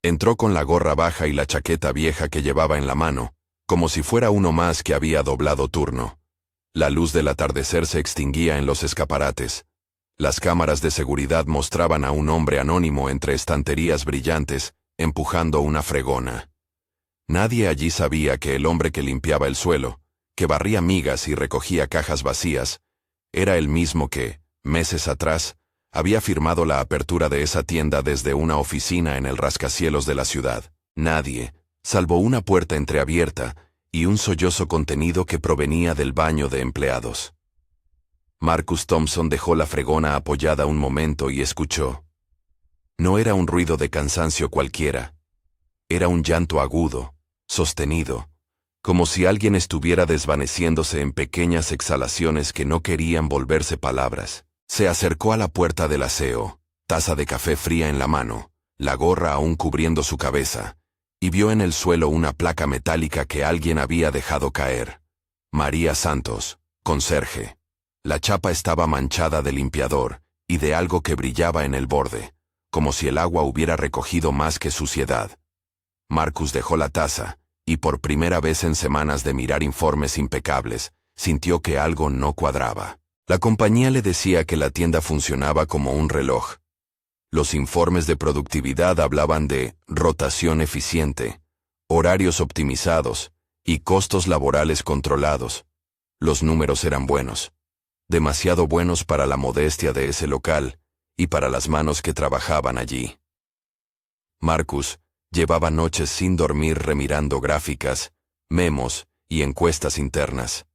Entró con la gorra baja y la chaqueta vieja que llevaba en la mano, como si fuera uno más que había doblado turno. La luz del atardecer se extinguía en los escaparates. Las cámaras de seguridad mostraban a un hombre anónimo entre estanterías brillantes, empujando una fregona. Nadie allí sabía que el hombre que limpiaba el suelo, que barría migas y recogía cajas vacías, era el mismo que, meses atrás, había firmado la apertura de esa tienda desde una oficina en el rascacielos de la ciudad. Nadie, salvo una puerta entreabierta y un sollozo contenido que provenía del baño de empleados. Marcus Thompson dejó la fregona apoyada un momento y escuchó. No era un ruido de cansancio cualquiera. Era un llanto agudo, sostenido, como si alguien estuviera desvaneciéndose en pequeñas exhalaciones que no querían volverse palabras. Se acercó a la puerta del aseo, taza de café fría en la mano, la gorra aún cubriendo su cabeza, y vio en el suelo una placa metálica que alguien había dejado caer. María Santos, conserje. La chapa estaba manchada de limpiador y de algo que brillaba en el borde, como si el agua hubiera recogido más que suciedad. Marcus dejó la taza, y por primera vez en semanas de mirar informes impecables, sintió que algo no cuadraba. La compañía le decía que la tienda funcionaba como un reloj. Los informes de productividad hablaban de rotación eficiente, horarios optimizados y costos laborales controlados. Los números eran buenos. Demasiado buenos para la modestia de ese local y para las manos que trabajaban allí. Marcus llevaba noches sin dormir remirando gráficas, memos y encuestas internas.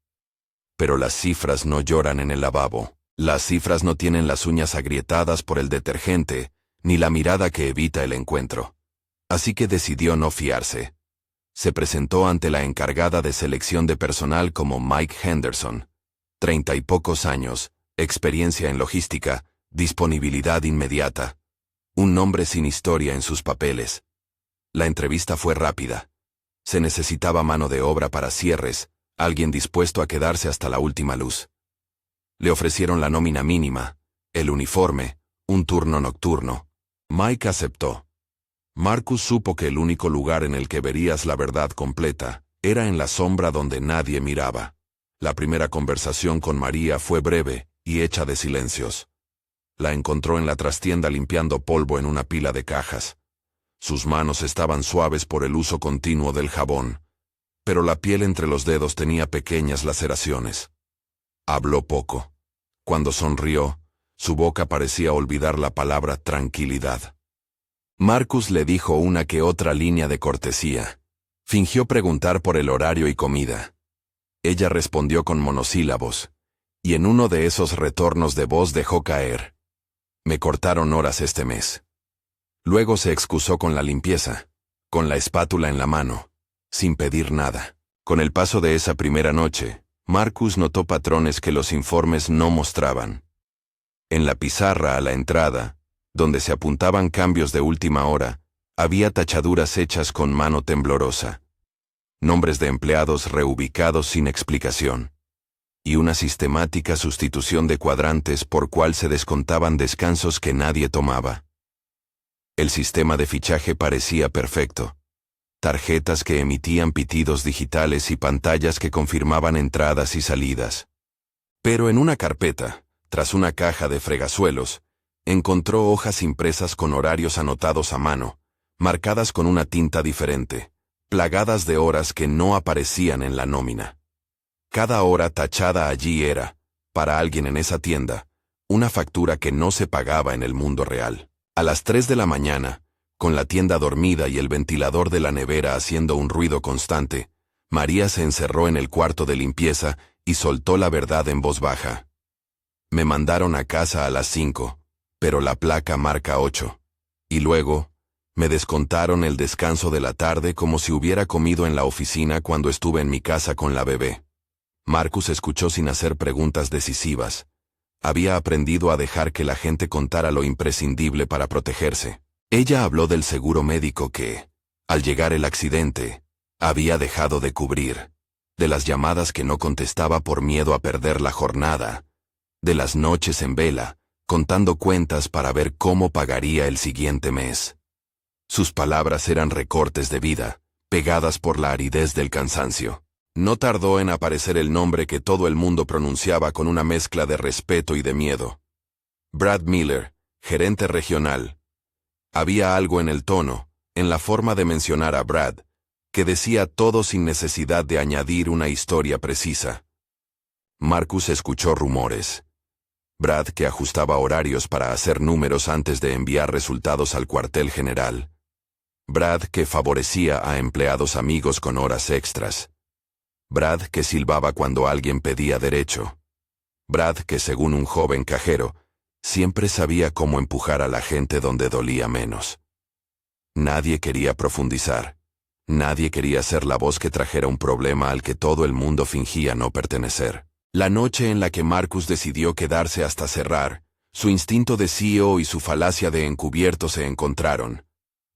Pero las cifras no lloran en el lavabo. Las cifras no tienen las uñas agrietadas por el detergente, ni la mirada que evita el encuentro. Así que decidió no fiarse. Se presentó ante la encargada de selección de personal como Mike Henderson. 30 y pocos años, experiencia en logística, disponibilidad inmediata. Un nombre sin historia en sus papeles. La entrevista fue rápida. Se necesitaba mano de obra para cierres, alguien dispuesto a quedarse hasta la última luz. Le ofrecieron la nómina mínima, el uniforme, un turno nocturno. Mike aceptó. Marcus supo que el único lugar en el que verías la verdad completa era en la sombra donde nadie miraba. La primera conversación con María fue breve y hecha de silencios. La encontró en la trastienda limpiando polvo en una pila de cajas. Sus manos estaban suaves por el uso continuo del jabón, pero la piel entre los dedos tenía pequeñas laceraciones. Habló poco. Cuando sonrió, su boca parecía olvidar la palabra tranquilidad. Marcus le dijo una que otra línea de cortesía. Fingió preguntar por el horario y comida. Ella respondió con monosílabos, y en uno de esos retornos de voz dejó caer. Me cortaron horas este mes. Luego se excusó con la limpieza, con la espátula en la mano, sin pedir nada. Con el paso de esa primera noche, Marcus notó patrones que los informes no mostraban. En la pizarra a la entrada, donde se apuntaban cambios de última hora, había tachaduras hechas con mano temblorosa. Nombres de empleados reubicados sin explicación. Y una sistemática sustitución de cuadrantes por cual se descontaban descansos que nadie tomaba. El sistema de fichaje parecía perfecto. Tarjetas que emitían pitidos digitales y pantallas que confirmaban entradas y salidas. Pero en una carpeta, tras una caja de fregasuelos, encontró hojas impresas con horarios anotados a mano, marcadas con una tinta diferente, plagadas de horas que no aparecían en la nómina. Cada hora tachada allí era, para alguien en esa tienda, una factura que no se pagaba en el mundo real. A las 3 de la mañana, con la tienda dormida y el ventilador de la nevera haciendo un ruido constante, María se encerró en el cuarto de limpieza y soltó la verdad en voz baja. Me mandaron a casa a las 5, pero la placa marca 8. Y luego, me descontaron el descanso de la tarde como si hubiera comido en la oficina cuando estuve en mi casa con la bebé. Marcus escuchó sin hacer preguntas decisivas. Había aprendido a dejar que la gente contara lo imprescindible para protegerse. Ella habló del seguro médico que, al llegar el accidente, había dejado de cubrir, de las llamadas que no contestaba por miedo a perder la jornada, de las noches en vela, contando cuentas para ver cómo pagaría el siguiente mes. Sus palabras eran recortes de vida, pegadas por la aridez del cansancio. No tardó en aparecer el nombre que todo el mundo pronunciaba con una mezcla de respeto y de miedo. Brad Miller, gerente regional. Había algo en el tono, en la forma de mencionar a Brad, que decía todo sin necesidad de añadir una historia precisa. Marcus escuchó rumores. Brad, que ajustaba horarios para hacer números antes de enviar resultados al cuartel general. Brad, que favorecía a empleados amigos con horas extras. Brad, que silbaba cuando alguien pedía derecho. Brad, que según un joven cajero, siempre sabía cómo empujar a la gente donde dolía menos. Nadie quería profundizar. Nadie quería ser la voz que trajera un problema al que todo el mundo fingía no pertenecer. La noche en la que Marcus decidió quedarse hasta cerrar, su instinto de CEO y su falacia de encubierto se encontraron.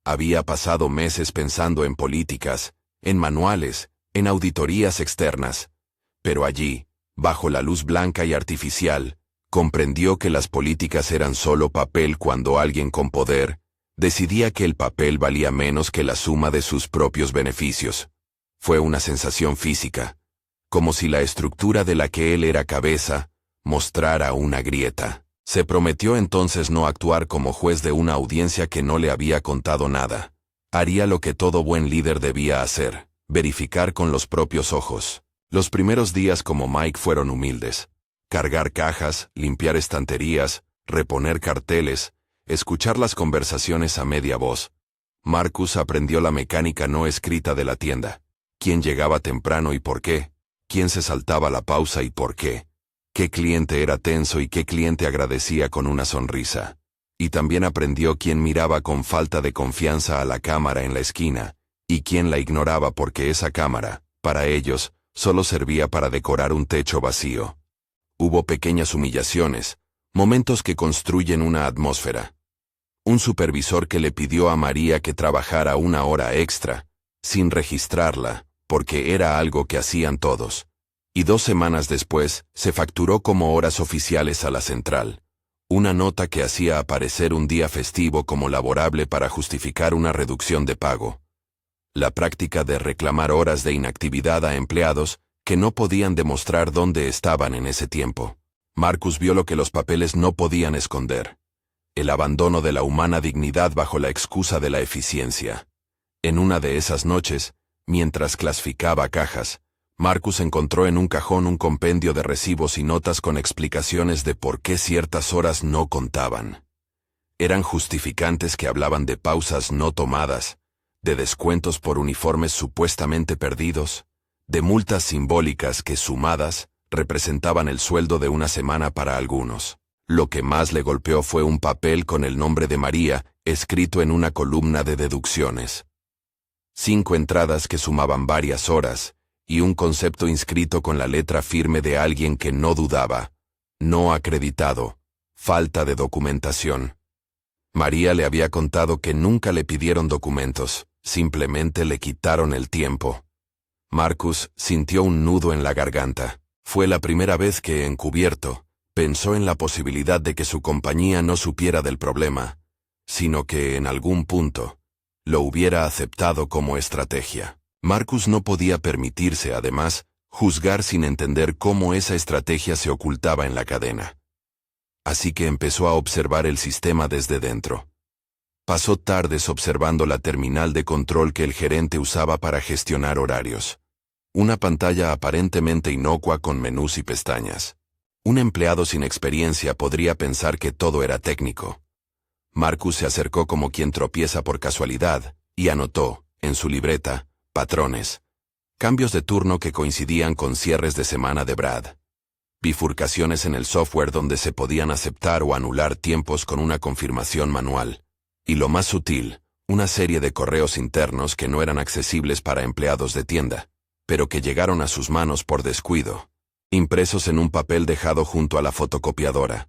Había pasado meses pensando en políticas, en manuales, en auditorías externas. Pero allí, bajo la luz blanca y artificial, comprendió que las políticas eran solo papel cuando alguien con poder decidía que el papel valía menos que la suma de sus propios beneficios. Fue una sensación física, como si la estructura de la que él era cabeza mostrara una grieta. Se prometió entonces no actuar como juez de una audiencia que no le había contado nada. Haría lo que todo buen líder debía hacer, verificar con los propios ojos. Los primeros días como Mike fueron humildes. Cargar cajas, limpiar estanterías, reponer carteles, escuchar las conversaciones a media voz. Marcus aprendió la mecánica no escrita de la tienda. ¿Quién llegaba temprano y por qué? ¿Quién se saltaba la pausa y por qué? ¿Qué cliente era tenso y qué cliente agradecía con una sonrisa? Y también aprendió quién miraba con falta de confianza a la cámara en la esquina, y quién la ignoraba porque esa cámara, para ellos, solo servía para decorar un techo vacío. Hubo pequeñas humillaciones, momentos que construyen una atmósfera. Un supervisor que le pidió a María que trabajara una hora extra, sin registrarla, porque era algo que hacían todos. Y 2 semanas después, se facturó como horas oficiales a la central. Una nota que hacía aparecer un día festivo como laborable para justificar una reducción de pago. La práctica de reclamar horas de inactividad a empleados que no podían demostrar dónde estaban en ese tiempo. Marcus vio lo que los papeles no podían esconder. El abandono de la humana dignidad bajo la excusa de la eficiencia. En una de esas noches, mientras clasificaba cajas, Marcus encontró en un cajón un compendio de recibos y notas con explicaciones de por qué ciertas horas no contaban. Eran justificantes que hablaban de pausas no tomadas, de descuentos por uniformes supuestamente perdidos, de multas simbólicas que, sumadas, representaban el sueldo de una semana para algunos. Lo que más le golpeó fue un papel con el nombre de María, escrito en una columna de deducciones. 5 entradas que sumaban varias horas, y un concepto inscrito con la letra firme de alguien que no dudaba. No acreditado. Falta de documentación. María le había contado que nunca le pidieron documentos, simplemente le quitaron el tiempo. Marcus sintió un nudo en la garganta. Fue la primera vez que, encubierto, pensó en la posibilidad de que su compañía no supiera del problema, sino que, en algún punto, lo hubiera aceptado como estrategia. Marcus no podía permitirse, además, juzgar sin entender cómo esa estrategia se ocultaba en la cadena. Así que empezó a observar el sistema desde dentro. Pasó tardes observando la terminal de control que el gerente usaba para gestionar horarios. Una pantalla aparentemente inocua con menús y pestañas. Un empleado sin experiencia podría pensar que todo era técnico. Marcus se acercó como quien tropieza por casualidad, y anotó, en su libreta, patrones. Cambios de turno que coincidían con cierres de semana de Brad. Bifurcaciones en el software donde se podían aceptar o anular tiempos con una confirmación manual. Y lo más sutil, una serie de correos internos que no eran accesibles para empleados de tienda, pero que llegaron a sus manos por descuido. Impresos en un papel dejado junto a la fotocopiadora.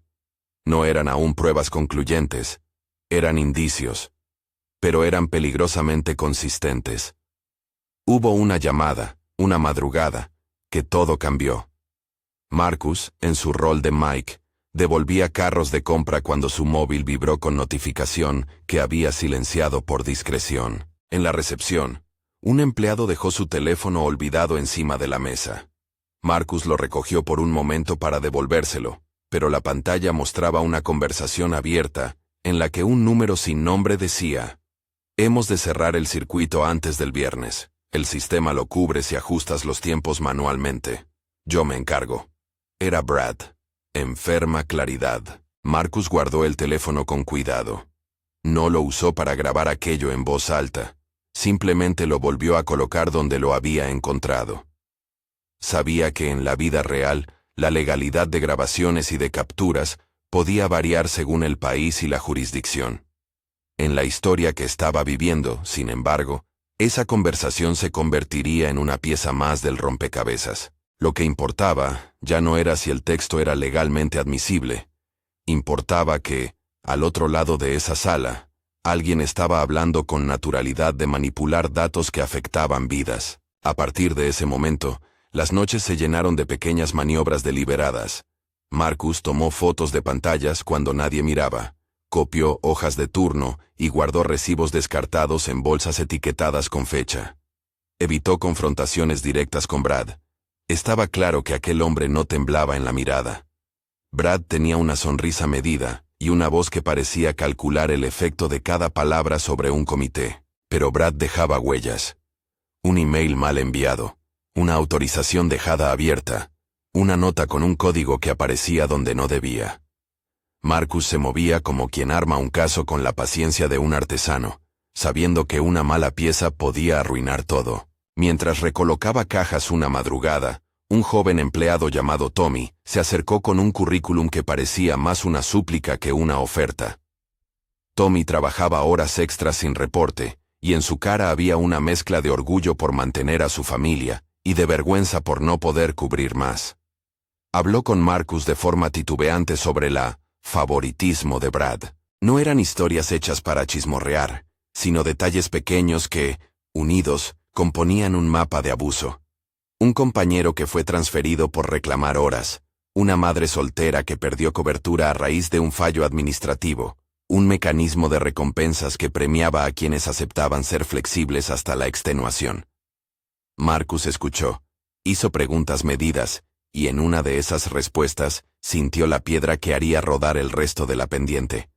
No eran aún pruebas concluyentes, eran indicios, pero eran peligrosamente consistentes. Hubo una llamada, una madrugada, que todo cambió. Marcus, en su rol de Mike, Devolvía carros de compra cuando su móvil vibró con notificación que había silenciado por discreción. En la recepción, un empleado dejó su teléfono olvidado encima de la mesa. Marcus lo recogió por un momento para devolvérselo, pero la pantalla mostraba una conversación abierta, en la que un número sin nombre decía: «Hemos de cerrar el circuito antes del viernes. El sistema lo cubre si ajustas los tiempos manualmente. Yo me encargo». Era Brad. Enferma claridad. Marcus guardó el teléfono con cuidado. No lo usó para grabar aquello en voz alta. Simplemente lo volvió a colocar donde lo había encontrado. Sabía que en la vida real, la legalidad de grabaciones y de capturas podía variar según el país y la jurisdicción. En la historia que estaba viviendo, sin embargo, esa conversación se convertiría en una pieza más del rompecabezas. Lo que importaba ya no era si el texto era legalmente admisible. Importaba que, al otro lado de esa sala, alguien estaba hablando con naturalidad de manipular datos que afectaban vidas. A partir de ese momento, las noches se llenaron de pequeñas maniobras deliberadas. Marcus tomó fotos de pantallas cuando nadie miraba, copió hojas de turno y guardó recibos descartados en bolsas etiquetadas con fecha. Evitó confrontaciones directas con Brad. Estaba claro que aquel hombre no temblaba en la mirada. Brad tenía una sonrisa medida y una voz que parecía calcular el efecto de cada palabra sobre un comité. Pero Brad dejaba huellas. Un email mal enviado, una autorización dejada abierta, una nota con un código que aparecía donde no debía. Marcus se movía como quien arma un caso con la paciencia de un artesano, sabiendo que una mala pieza podía arruinar todo. Mientras recolocaba cajas una madrugada, un joven empleado llamado Tommy se acercó con un currículum que parecía más una súplica que una oferta. Tommy trabajaba horas extras sin reporte, y en su cara había una mezcla de orgullo por mantener a su familia y de vergüenza por no poder cubrir más. Habló con Marcus de forma titubeante sobre la favoritismo de Brad. No eran historias hechas para chismorrear, sino detalles pequeños que, unidos, componían un mapa de abuso. Un compañero que fue transferido por reclamar horas, una madre soltera que perdió cobertura a raíz de un fallo administrativo, un mecanismo de recompensas que premiaba a quienes aceptaban ser flexibles hasta la extenuación. Marcus escuchó, hizo preguntas medidas, y en una de esas respuestas sintió la piedra que haría rodar el resto de la pendiente.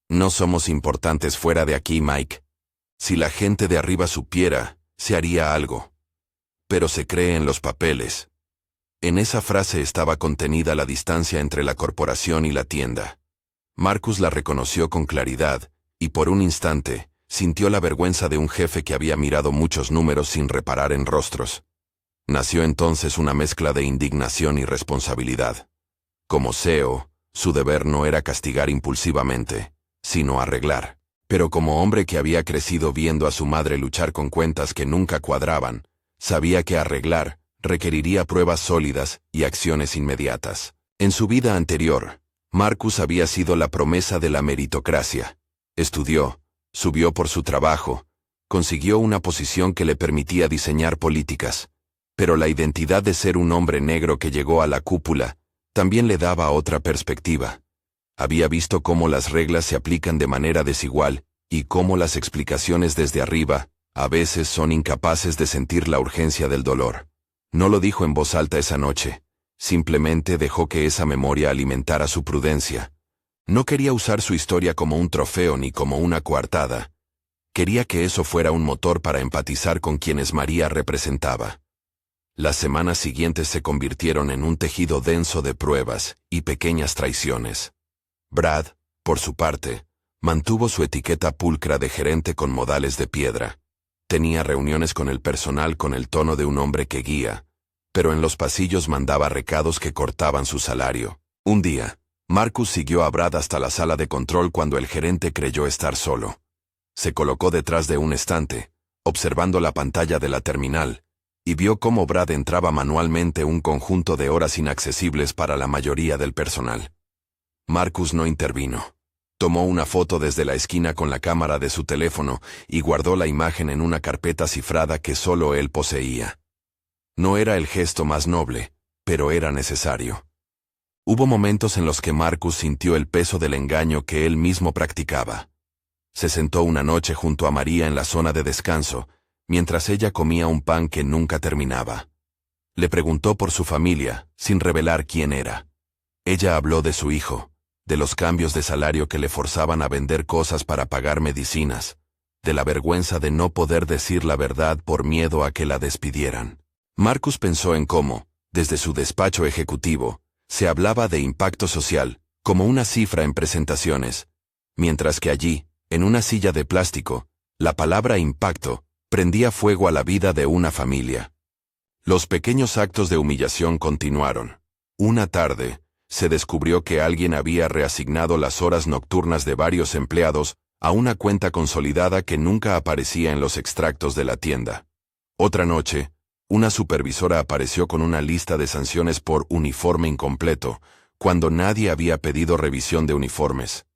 No somos importantes fuera de aquí, Mike. Si la gente de arriba supiera, se haría algo. Pero se cree en los papeles. En esa frase estaba contenida la distancia entre la corporación y la tienda. Marcus la reconoció con claridad, y por un instante, sintió la vergüenza de un jefe que había mirado muchos números sin reparar en rostros. Nació entonces una mezcla de indignación y responsabilidad. Como CEO, su deber no era castigar impulsivamente, sino arreglar. Pero como hombre que había crecido viendo a su madre luchar con cuentas que nunca cuadraban, sabía que arreglar requeriría pruebas sólidas y acciones inmediatas. En su vida anterior, Marcus había sido la promesa de la meritocracia. Estudió, subió por su trabajo, consiguió una posición que le permitía diseñar políticas. Pero la identidad de ser un hombre negro que llegó a la cúpula también le daba otra perspectiva. Había visto cómo las reglas se aplican de manera desigual y cómo las explicaciones desde arriba a veces son incapaces de sentir la urgencia del dolor. No lo dijo en voz alta esa noche, simplemente dejó que esa memoria alimentara su prudencia. No quería usar su historia como un trofeo ni como una coartada. Quería que eso fuera un motor para empatizar con quienes María representaba. Las semanas siguientes se convirtieron en un tejido denso de pruebas y pequeñas traiciones. Brad, por su parte, mantuvo su etiqueta pulcra de gerente con modales de piedra. Tenía reuniones con el personal con el tono de un hombre que guía, pero en los pasillos mandaba recados que cortaban su salario. Un día, Marcus siguió a Brad hasta la sala de control cuando el gerente creyó estar solo. Se colocó detrás de un estante, observando la pantalla de la terminal, y vio cómo Brad entraba manualmente un conjunto de horas inaccesibles para la mayoría del personal. Marcus no intervino. Tomó una foto desde la esquina con la cámara de su teléfono y guardó la imagen en una carpeta cifrada que solo él poseía. No era el gesto más noble, pero era necesario. Hubo momentos en los que Marcus sintió el peso del engaño que él mismo practicaba. Se sentó una noche junto a María en la zona de descanso, mientras ella comía un pan que nunca terminaba. Le preguntó por su familia, sin revelar quién era. Ella habló de su hijo, de los cambios de salario que le forzaban a vender cosas para pagar medicinas, de la vergüenza de no poder decir la verdad por miedo a que la despidieran. Marcus pensó en cómo, desde su despacho ejecutivo, se hablaba de impacto social, como una cifra en presentaciones, mientras que allí, en una silla de plástico, la palabra impacto prendía fuego a la vida de una familia. Los pequeños actos de humillación continuaron. Una tarde, se descubrió que alguien había reasignado las horas nocturnas de varios empleados a una cuenta consolidada que nunca aparecía en los extractos de la tienda. Otra noche, una supervisora apareció con una lista de sanciones por uniforme incompleto, cuando nadie había pedido revisión de uniformes.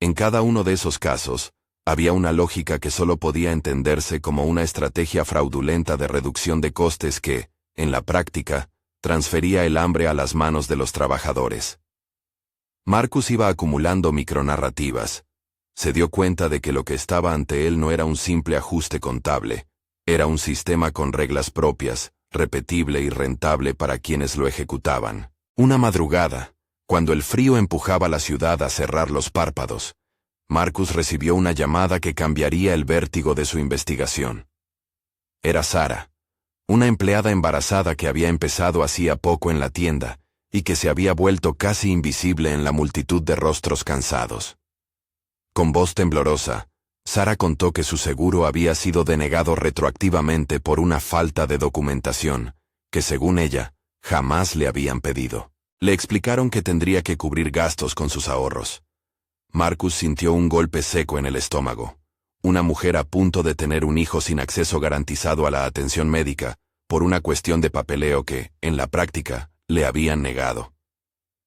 En cada uno de esos casos, había una lógica que solo podía entenderse como una estrategia fraudulenta de reducción de costes que, en la práctica, transfería el hambre a las manos de los trabajadores. Marcus iba acumulando micronarrativas. Se dio cuenta de que lo que estaba ante él no era un simple ajuste contable, era un sistema con reglas propias, repetible y rentable para quienes lo ejecutaban. Una madrugada, cuando el frío empujaba a la ciudad a cerrar los párpados, Marcus recibió una llamada que cambiaría el vértigo de su investigación. Era Sara, una empleada embarazada que había empezado hacía poco en la tienda y que se había vuelto casi invisible en la multitud de rostros cansados. Con voz temblorosa, Sara contó que su seguro había sido denegado retroactivamente por una falta de documentación, que según ella, jamás le habían pedido. Le explicaron que tendría que cubrir gastos con sus ahorros. Marcus sintió un golpe seco en el estómago. Una mujer a punto de tener un hijo sin acceso garantizado a la atención médica, por una cuestión de papeleo que, en la práctica, le habían negado.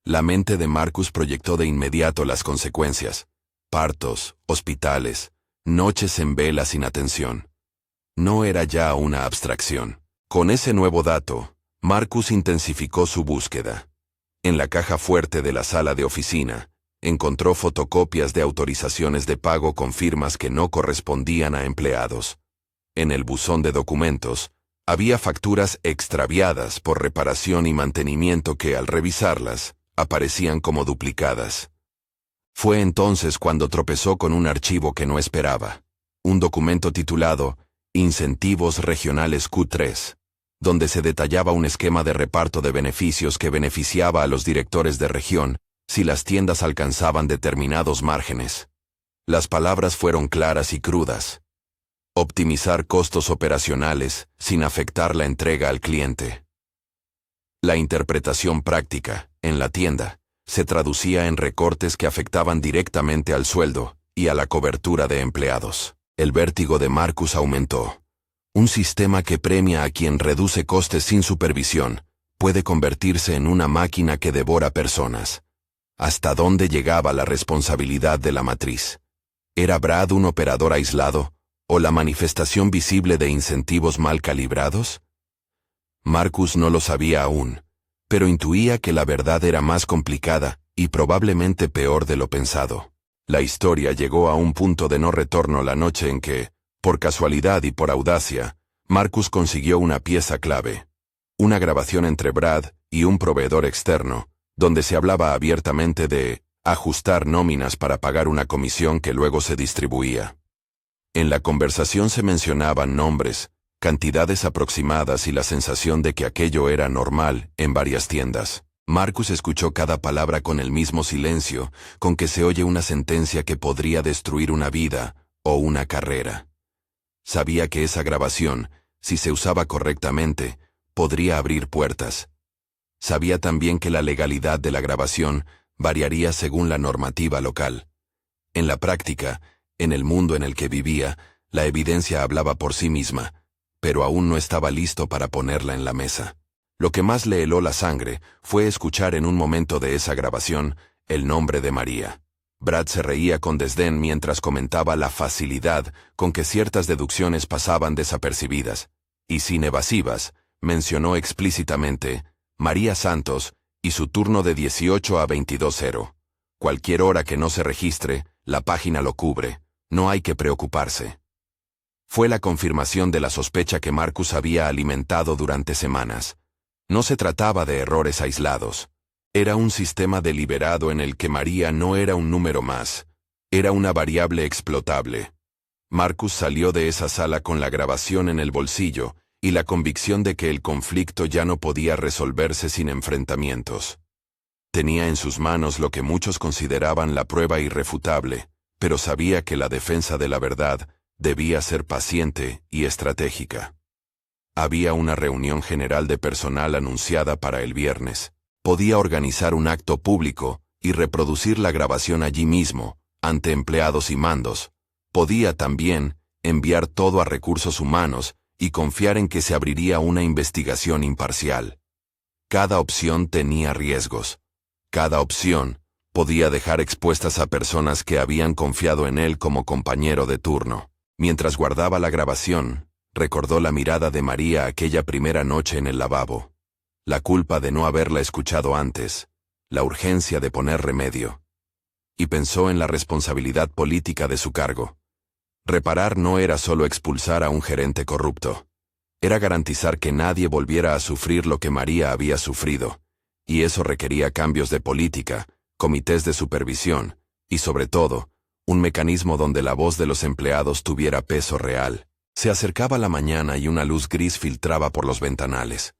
La mente de Marcus proyectó de inmediato las consecuencias: partos, hospitales, noches en vela sin atención. No era ya una abstracción. Con ese nuevo dato, Marcus intensificó su búsqueda. En la caja fuerte de la sala de oficina, encontró fotocopias de autorizaciones de pago con firmas que no correspondían a empleados. En el buzón de documentos, había facturas extraviadas por reparación y mantenimiento que, al revisarlas, aparecían como duplicadas. Fue entonces cuando tropezó con un archivo que no esperaba, un documento titulado Incentivos Regionales Q3, donde se detallaba un esquema de reparto de beneficios que beneficiaba a los directores de región si las tiendas alcanzaban determinados márgenes. Las palabras fueron claras y crudas. Optimizar costos operacionales sin afectar la entrega al cliente. La interpretación práctica, en la tienda, se traducía en recortes que afectaban directamente al sueldo y a la cobertura de empleados. El vértigo de Marcus aumentó. Un sistema que premia a quien reduce costes sin supervisión puede convertirse en una máquina que devora personas. ¿Hasta dónde llegaba la responsabilidad de la matriz? ¿Era Brad un operador aislado o la manifestación visible de incentivos mal calibrados? Marcus no lo sabía aún, pero intuía que la verdad era más complicada y probablemente peor de lo pensado. La historia llegó a un punto de no retorno la noche en que, por casualidad y por audacia, Marcus consiguió una pieza clave. Una grabación entre Brad y un proveedor externo, donde se hablaba abiertamente de ajustar nóminas para pagar una comisión que luego se distribuía. En la conversación se mencionaban nombres, cantidades aproximadas y la sensación de que aquello era normal en varias tiendas. Marcus escuchó cada palabra con el mismo silencio con que se oye una sentencia que podría destruir una vida o una carrera. Sabía que esa grabación, si se usaba correctamente, podría abrir puertas. Sabía también que la legalidad de la grabación variaría según la normativa local. En la práctica, en el mundo en el que vivía, la evidencia hablaba por sí misma, pero aún no estaba listo para ponerla en la mesa. Lo que más le heló la sangre fue escuchar en un momento de esa grabación el nombre de María. Brad se reía con desdén mientras comentaba la facilidad con que ciertas deducciones pasaban desapercibidas, y sin evasivas, mencionó explícitamente: María Santos y su turno de 18 a 22:00. Cualquier hora que no se registre, la página lo cubre, no hay que preocuparse. Fue la confirmación de la sospecha que Marcus había alimentado durante semanas. No se trataba de errores aislados. Era un sistema deliberado en el que María no era un número más. Era una variable explotable. Marcus salió de esa sala con la grabación en el bolsillo y la convicción de que el conflicto ya no podía resolverse sin enfrentamientos. Tenía en sus manos lo que muchos consideraban la prueba irrefutable, pero sabía que la defensa de la verdad debía ser paciente y estratégica. Había una reunión general de personal anunciada para el viernes. Podía organizar un acto público y reproducir la grabación allí mismo, ante empleados y mandos. Podía también enviar todo a recursos humanos y confiar en que se abriría una investigación imparcial. Cada opción tenía riesgos. Cada opción podía dejar expuestas a personas que habían confiado en él como compañero de turno. Mientras guardaba la grabación, recordó la mirada de María aquella primera noche en el lavabo. La culpa de no haberla escuchado antes, la urgencia de poner remedio. Y pensó en la responsabilidad política de su cargo. Reparar no era solo expulsar a un gerente corrupto. Era garantizar que nadie volviera a sufrir lo que María había sufrido. Y eso requería cambios de política, comités de supervisión, y sobre todo, un mecanismo donde la voz de los empleados tuviera peso real. Se acercaba la mañana y una luz gris filtraba por los ventanales.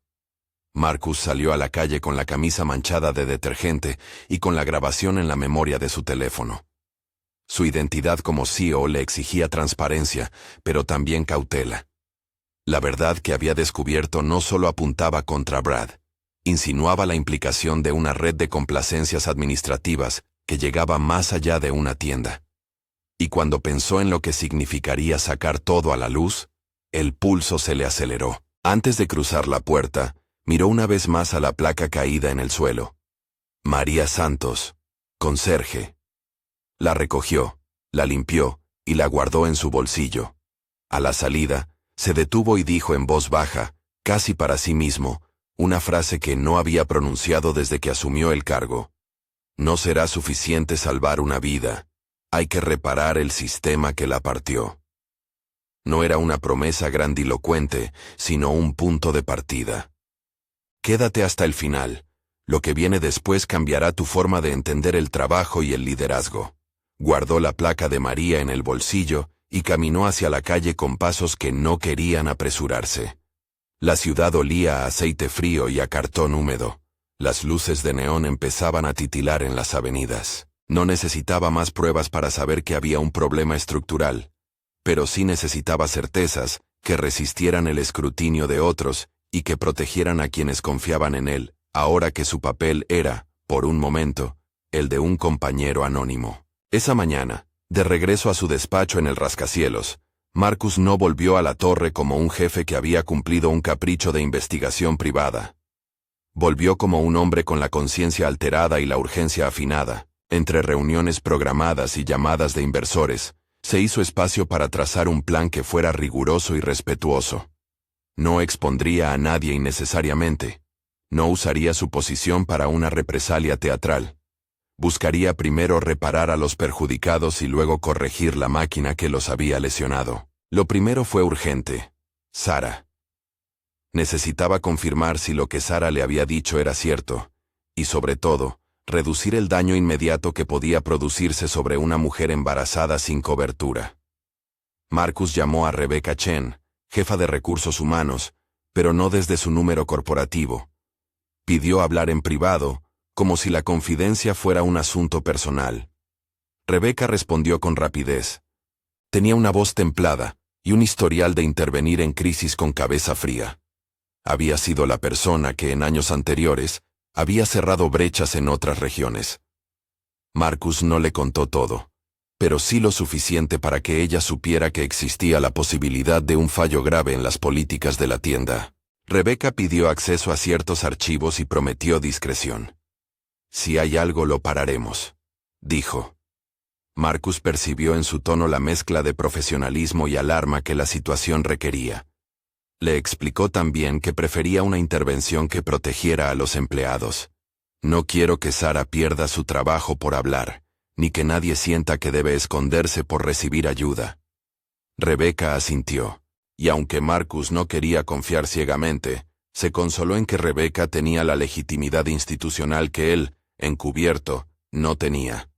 Marcus salió a la calle con la camisa manchada de detergente y con la grabación en la memoria de su teléfono. Su identidad como CEO le exigía transparencia, pero también cautela. La verdad que había descubierto no solo apuntaba contra Brad, insinuaba la implicación de una red de complacencias administrativas que llegaba más allá de una tienda. Y cuando pensó en lo que significaría sacar todo a la luz, el pulso se le aceleró. Antes de cruzar la puerta, miró una vez más a la placa caída en el suelo. María Santos, conserje. La recogió, la limpió y la guardó en su bolsillo. A la salida, se detuvo y dijo en voz baja, casi para sí mismo, una frase que no había pronunciado desde que asumió el cargo. No será suficiente salvar una vida. Hay que reparar el sistema que la partió. No era una promesa grandilocuente, sino un punto de partida. Quédate hasta el final. Lo que viene después cambiará tu forma de entender el trabajo y el liderazgo. Guardó la placa de María en el bolsillo y caminó hacia la calle con pasos que no querían apresurarse. La ciudad olía a aceite frío y a cartón húmedo. Las luces de neón empezaban a titilar en las avenidas. No necesitaba más pruebas para saber que había un problema estructural, pero sí necesitaba certezas que resistieran el escrutinio de otros y que protegieran a quienes confiaban en él, ahora que su papel era, por un momento, el de un compañero anónimo. Esa mañana, de regreso a su despacho en el rascacielos, Marcus no volvió a la torre como un jefe que había cumplido un capricho de investigación privada. Volvió como un hombre con la conciencia alterada y la urgencia afinada. Entre reuniones programadas y llamadas de inversores, se hizo espacio para trazar un plan que fuera riguroso y respetuoso. No expondría a nadie innecesariamente. No usaría su posición para una represalia teatral. Buscaría primero reparar a los perjudicados y luego corregir la máquina que los había lesionado. Lo primero fue urgente. Sara. Necesitaba confirmar si lo que Sara le había dicho era cierto, y sobre todo, reducir el daño inmediato que podía producirse sobre una mujer embarazada sin cobertura. Marcus llamó a Rebecca Chen, jefa de recursos humanos, pero no desde su número corporativo. Pidió hablar en privado, como si la confidencia fuera un asunto personal. Rebecca respondió con rapidez. Tenía una voz templada y un historial de intervenir en crisis con cabeza fría. Había sido la persona que en años anteriores había cerrado brechas en otras regiones. Marcus no le contó todo, pero sí lo suficiente para que ella supiera que existía la posibilidad de un fallo grave en las políticas de la tienda. Rebecca pidió acceso a ciertos archivos y prometió discreción. Si hay algo lo pararemos, dijo. Marcus percibió en su tono la mezcla de profesionalismo y alarma que la situación requería. Le explicó también que prefería una intervención que protegiera a los empleados. No quiero que Sara pierda su trabajo por hablar, ni que nadie sienta que debe esconderse por recibir ayuda. Rebecca asintió, y aunque Marcus no quería confiar ciegamente, se consoló en que Rebecca tenía la legitimidad institucional que él, encubierto, no tenía.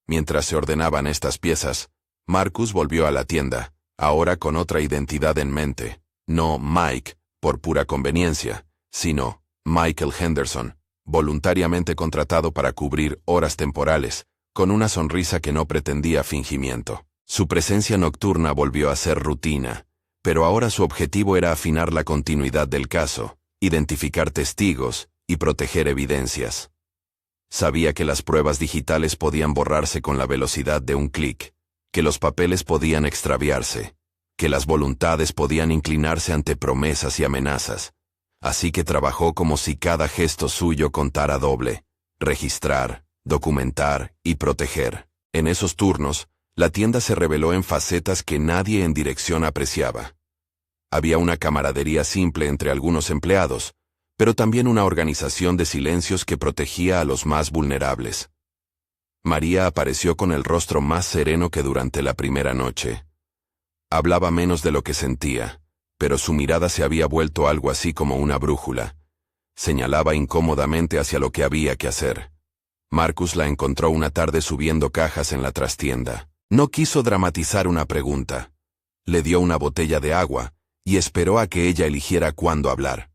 Mientras se ordenaban estas piezas, Marcus volvió a la tienda, ahora con otra identidad en mente, no Mike, por pura conveniencia, sino Michael Henderson, voluntariamente contratado para cubrir horas temporales, con una sonrisa que no pretendía fingimiento. Su presencia nocturna volvió a ser rutina, pero ahora su objetivo era afinar la continuidad del caso, identificar testigos y proteger evidencias. Sabía que las pruebas digitales podían borrarse con la velocidad de un clic, que los papeles podían extraviarse, que las voluntades podían inclinarse ante promesas y amenazas. Así que trabajó como si cada gesto suyo contara doble: registrar, documentar y proteger. En esos turnos, la tienda se reveló en facetas que nadie en dirección apreciaba. Había una camaradería simple entre algunos empleados, pero también una organización de silencios que protegía a los más vulnerables. María apareció con el rostro más sereno que durante la primera noche. Hablaba menos de lo que sentía, pero su mirada se había vuelto algo así como una brújula. Señalaba incómodamente hacia lo que había que hacer. Marcus la encontró una tarde subiendo cajas en la trastienda. No quiso dramatizar una pregunta. Le dio una botella de agua y esperó a que ella eligiera cuándo hablar.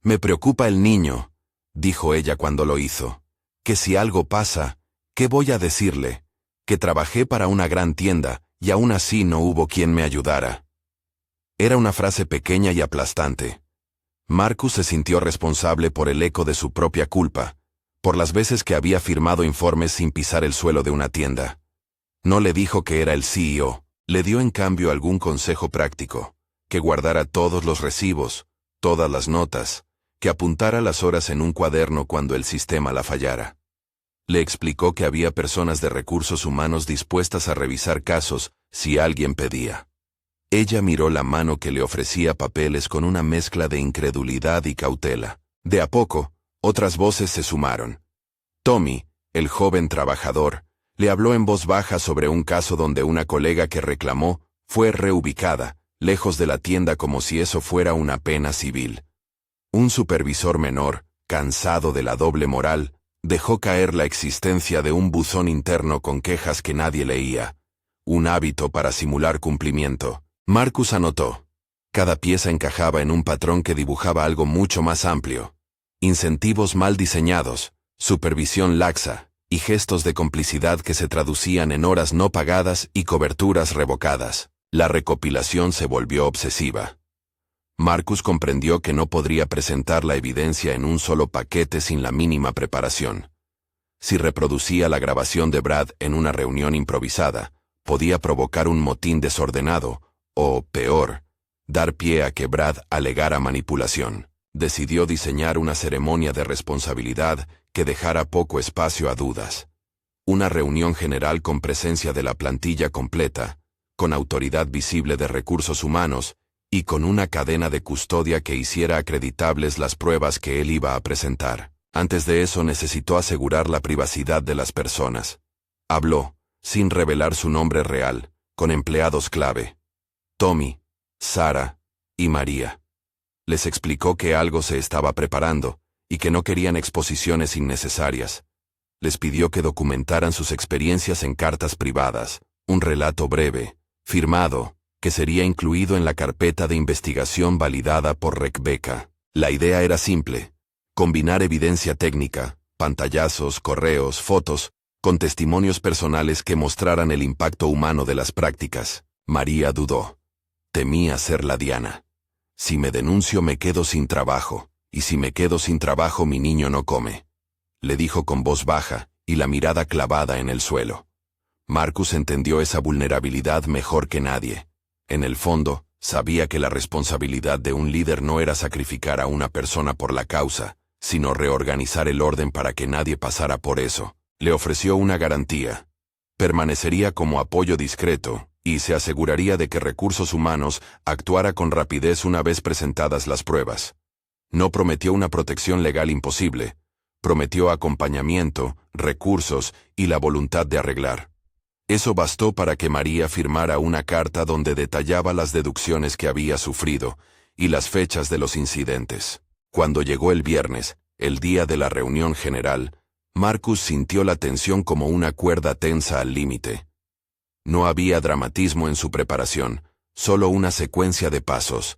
«Me preocupa el niño», dijo ella cuando lo hizo. «Que si algo pasa, ¿qué voy a decirle? Que trabajé para una gran tienda y aún así no hubo quien me ayudara». Era una frase pequeña y aplastante. Marcus se sintió responsable por el eco de su propia culpa, por las veces que había firmado informes sin pisar el suelo de una tienda. No le dijo que era el CEO, le dio en cambio algún consejo práctico: que guardara todos los recibos, todas las notas, que apuntara las horas en un cuaderno cuando el sistema la fallara. Le explicó que había personas de recursos humanos dispuestas a revisar casos si alguien pedía. Ella miró la mano que le ofrecía papeles con una mezcla de incredulidad y cautela. De a poco, otras voces se sumaron. Tommy, el joven trabajador, le habló en voz baja sobre un caso donde una colega que reclamó fue reubicada, lejos de la tienda como si eso fuera una pena civil. Un supervisor menor, cansado de la doble moral, dejó caer la existencia de un buzón interno con quejas que nadie leía. Un hábito para simular cumplimiento. Marcus anotó. Cada pieza encajaba en un patrón que dibujaba algo mucho más amplio. Incentivos mal diseñados, supervisión laxa, y gestos de complicidad que se traducían en horas no pagadas y coberturas revocadas. La recopilación se volvió obsesiva. Marcus comprendió que no podría presentar la evidencia en un solo paquete sin la mínima preparación. Si reproducía la grabación de Brad en una reunión improvisada, podía provocar un motín desordenado, o, peor, dar pie a que Brad alegara manipulación. Decidió diseñar una ceremonia de responsabilidad que dejara poco espacio a dudas. Una reunión general con presencia de la plantilla completa, con autoridad visible de recursos humanos, y con una cadena de custodia que hiciera acreditables las pruebas que él iba a presentar. Antes de eso necesitó asegurar la privacidad de las personas. Habló, sin revelar su nombre real, con empleados clave: Tommy, Sara y María. Les explicó que algo se estaba preparando, y que no querían exposiciones innecesarias. Les pidió que documentaran sus experiencias en cartas privadas, un relato breve, firmado, que sería incluido en la carpeta de investigación validada por Rebecca. La idea era simple: combinar evidencia técnica, pantallazos, correos, fotos, con testimonios personales que mostraran el impacto humano de las prácticas. María dudó. Temía ser la diana. Si me denuncio me quedo sin trabajo, y si me quedo sin trabajo mi niño no come, le dijo con voz baja y la mirada clavada en el suelo. Marcus entendió esa vulnerabilidad mejor que nadie. En el fondo, sabía que la responsabilidad de un líder no era sacrificar a una persona por la causa, sino reorganizar el orden para que nadie pasara por eso. Le ofreció una garantía. Permanecería como apoyo discreto, y se aseguraría de que Recursos Humanos actuara con rapidez una vez presentadas las pruebas. No prometió una protección legal imposible, Prometió acompañamiento, recursos y la voluntad de arreglar. Eso bastó para que María firmara una carta donde detallaba las deducciones que había sufrido y las fechas de los incidentes. Cuando llegó el viernes, el día de la reunión general, Marcus sintió la tensión como una cuerda tensa al límite. No había dramatismo en su preparación, solo una secuencia de pasos.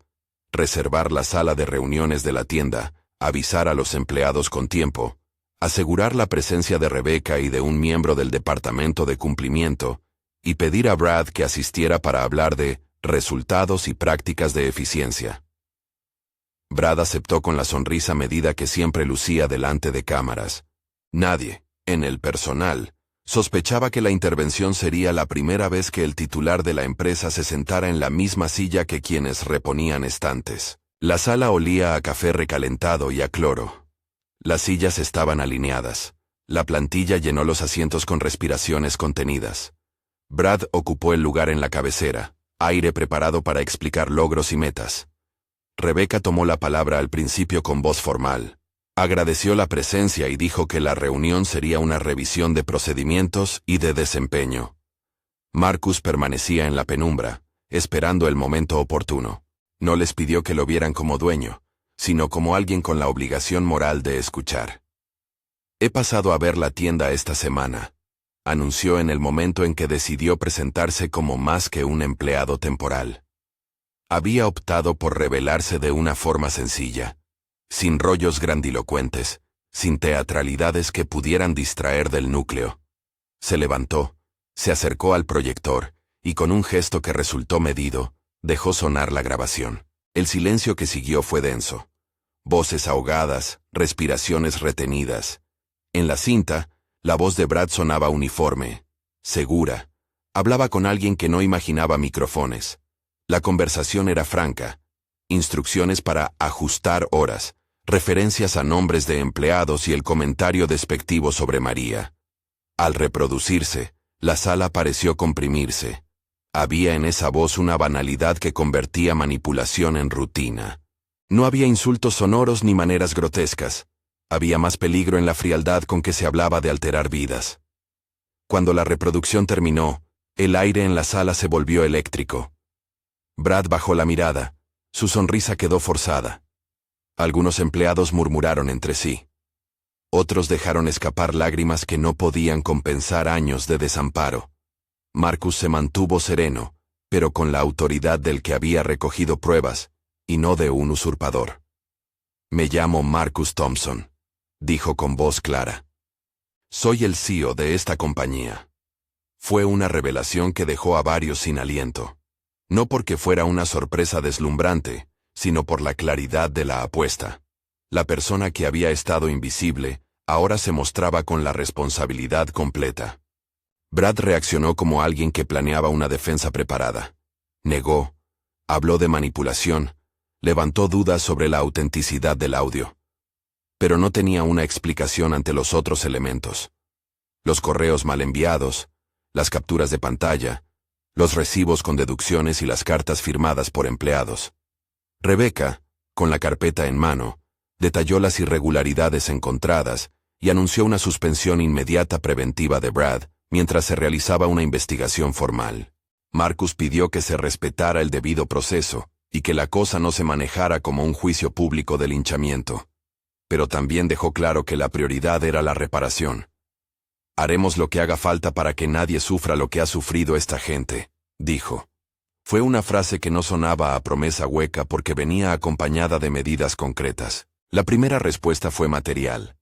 Reservar la sala de reuniones de la tienda, avisar a los empleados con tiempo, asegurar la presencia de Rebecca y de un miembro del departamento de cumplimiento, y pedir a Brad que asistiera para hablar de resultados y prácticas de eficiencia. Brad aceptó con la sonrisa medida que siempre lucía delante de cámaras. Nadie, en el personal, sospechaba que la intervención sería la primera vez que el titular de la empresa se sentara en la misma silla que quienes reponían estantes. La sala olía a café recalentado y a cloro. Las sillas estaban alineadas. La plantilla llenó los asientos con respiraciones contenidas. Brad ocupó el lugar en la cabecera, aire preparado para explicar logros y metas. Rebecca tomó la palabra al principio con voz formal. Agradeció la presencia y dijo que la reunión sería una revisión de procedimientos y de desempeño. Marcus permanecía en la penumbra, esperando el momento oportuno. No les pidió que lo vieran como dueño, sino como alguien con la obligación moral de escuchar. «He pasado a ver la tienda esta semana», anunció en el momento en que decidió presentarse como más que un empleado temporal. Había optado por revelarse de una forma sencilla, sin rollos grandilocuentes, sin teatralidades que pudieran distraer del núcleo. Se levantó, se acercó al proyector, y con un gesto que resultó medido, dejó sonar la grabación. El silencio que siguió fue denso. Voces ahogadas, respiraciones retenidas. En la cinta, la voz de Brad sonaba uniforme, segura. Hablaba con alguien que no imaginaba micrófonos. La conversación era franca. Instrucciones para ajustar horas, referencias a nombres de empleados y el comentario despectivo sobre María. Al reproducirse, la sala pareció comprimirse. Había en esa voz una banalidad que convertía manipulación en rutina. No había insultos sonoros ni maneras grotescas. Había más peligro en la frialdad con que se hablaba de alterar vidas. Cuando la reproducción terminó, el aire en la sala se volvió eléctrico. Brad bajó la mirada. Su sonrisa quedó forzada. Algunos empleados murmuraron entre sí. Otros dejaron escapar lágrimas que no podían compensar años de desamparo. Marcus se mantuvo sereno, pero con la autoridad del que había recogido pruebas, y no de un usurpador. «Me llamo Marcus Thompson», dijo con voz clara. «Soy el CEO de esta compañía». Fue una revelación que dejó a varios sin aliento. No porque fuera una sorpresa deslumbrante, sino por la claridad de la apuesta. La persona que había estado invisible, ahora se mostraba con la responsabilidad completa. Brad reaccionó como alguien que planeaba una defensa preparada. Negó, habló de manipulación, levantó dudas sobre la autenticidad del audio. Pero no tenía una explicación ante los otros elementos. Los correos mal enviados, las capturas de pantalla, los recibos con deducciones y las cartas firmadas por empleados. Rebecca, con la carpeta en mano, detalló las irregularidades encontradas y anunció una suspensión inmediata preventiva de Brad mientras se realizaba una investigación formal. Marcus pidió que se respetara el debido proceso y que la cosa no se manejara como un juicio público de linchamiento. Pero también dejó claro que la prioridad era la reparación. «Haremos lo que haga falta para que nadie sufra lo que ha sufrido esta gente», dijo. Fue una frase que no sonaba a promesa hueca porque venía acompañada de medidas concretas. La primera respuesta fue material.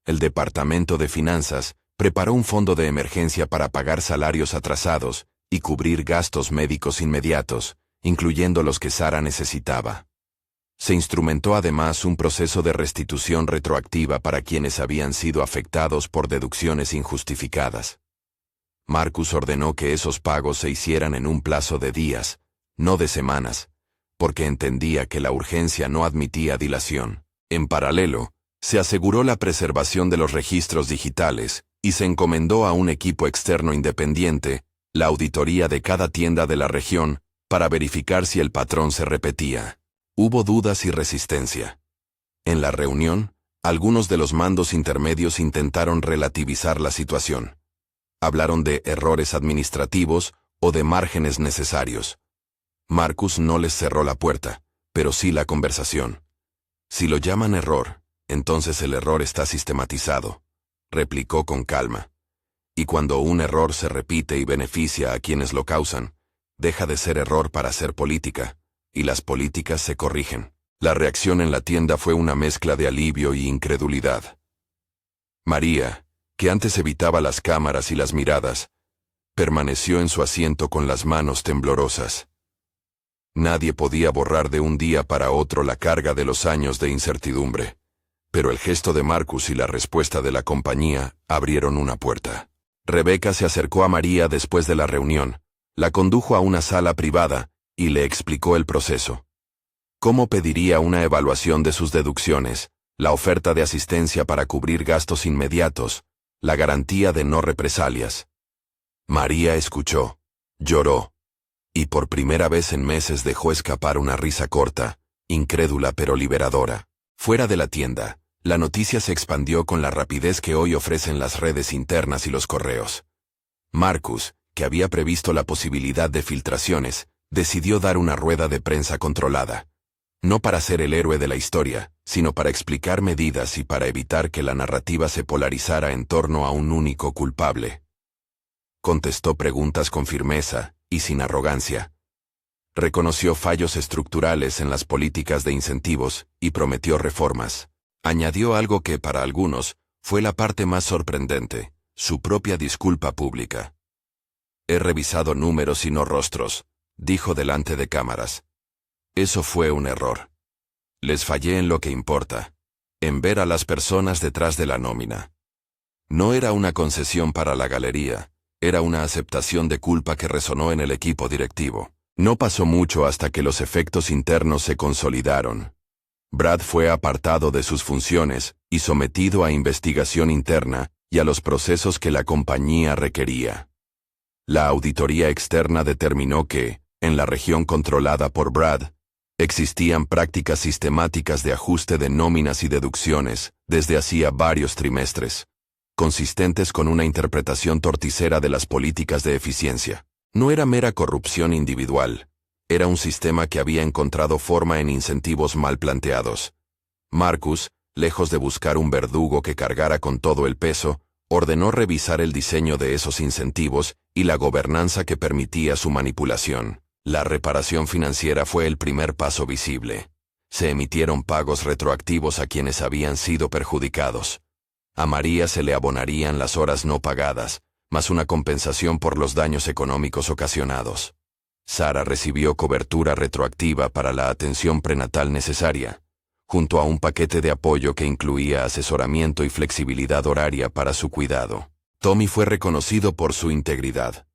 El Departamento de Finanzas preparó un fondo de emergencia para pagar salarios atrasados y cubrir gastos médicos inmediatos, incluyendo los que Sara necesitaba. Se instrumentó además un proceso de restitución retroactiva para quienes habían sido afectados por deducciones injustificadas. Marcus ordenó que esos pagos se hicieran en un plazo de días, no de semanas, porque entendía que la urgencia no admitía dilación. En paralelo, se aseguró la preservación de los registros digitales y se encomendó a un equipo externo independiente la auditoría de cada tienda de la región para verificar si el patrón se repetía. Hubo dudas y resistencia. En la reunión, Algunos de los mandos intermedios intentaron relativizar la situación. Hablaron de errores administrativos o de márgenes necesarios. Marcus no les cerró la puerta, pero sí la conversación. Si lo llaman error, entonces el error está sistematizado, replicó con calma. Y cuando un error se repite y beneficia a quienes lo causan, deja de ser error para ser política, y las políticas se corrigen. La reacción en la tienda fue una mezcla de alivio y incredulidad. María, que antes evitaba las cámaras y las miradas, permaneció en su asiento con las manos temblorosas. Nadie podía borrar de un día para otro la carga de los años de incertidumbre, pero el gesto de Marcus y la respuesta de la compañía abrieron una puerta. Rebeca se acercó a María después de la reunión, la condujo a una sala privada y le explicó el proceso. ¿Cómo pediría una evaluación de sus deducciones, la oferta de asistencia para cubrir gastos inmediatos, la garantía de no represalias? María escuchó, lloró, y por primera vez en meses dejó escapar una risa corta, incrédula pero liberadora. Fuera de la tienda, la noticia se expandió con la rapidez que hoy ofrecen las redes internas y los correos. Marcus, que había previsto la posibilidad de filtraciones, decidió dar una rueda de prensa controlada. No para ser el héroe de la historia, sino para explicar medidas y para evitar que la narrativa se polarizara en torno a un único culpable. Contestó preguntas con firmeza y sin arrogancia. Reconoció fallos estructurales en las políticas de incentivos y prometió reformas. Añadió algo que, para algunos, fue la parte más sorprendente, su propia disculpa pública. He revisado números y no rostros, dijo delante de cámaras. Eso fue un error. Les fallé en lo que importa, en ver a las personas detrás de la nómina. No era una concesión para la galería, era una aceptación de culpa que resonó en el equipo directivo. No pasó mucho hasta que los efectos internos se consolidaron. Brad fue apartado de sus funciones y sometido a investigación interna y a los procesos que la compañía requería. La auditoría externa determinó que, en la región controlada por Brad, existían prácticas sistemáticas de ajuste de nóminas y deducciones desde hacía varios trimestres, consistentes con una interpretación torticera de las políticas de eficiencia. No era mera corrupción individual, era un sistema que había encontrado forma en incentivos mal planteados. Marcus, lejos de buscar un verdugo que cargara con todo el peso, ordenó revisar el diseño de esos incentivos y la gobernanza que permitía su manipulación. La reparación financiera fue el primer paso visible. Se emitieron pagos retroactivos a quienes habían sido perjudicados. A María se le abonarían las horas no pagadas, más una compensación por los daños económicos ocasionados. Sara recibió cobertura retroactiva para la atención prenatal necesaria, junto a un paquete de apoyo que incluía asesoramiento y flexibilidad horaria para su cuidado. Tommy fue reconocido por su integridad.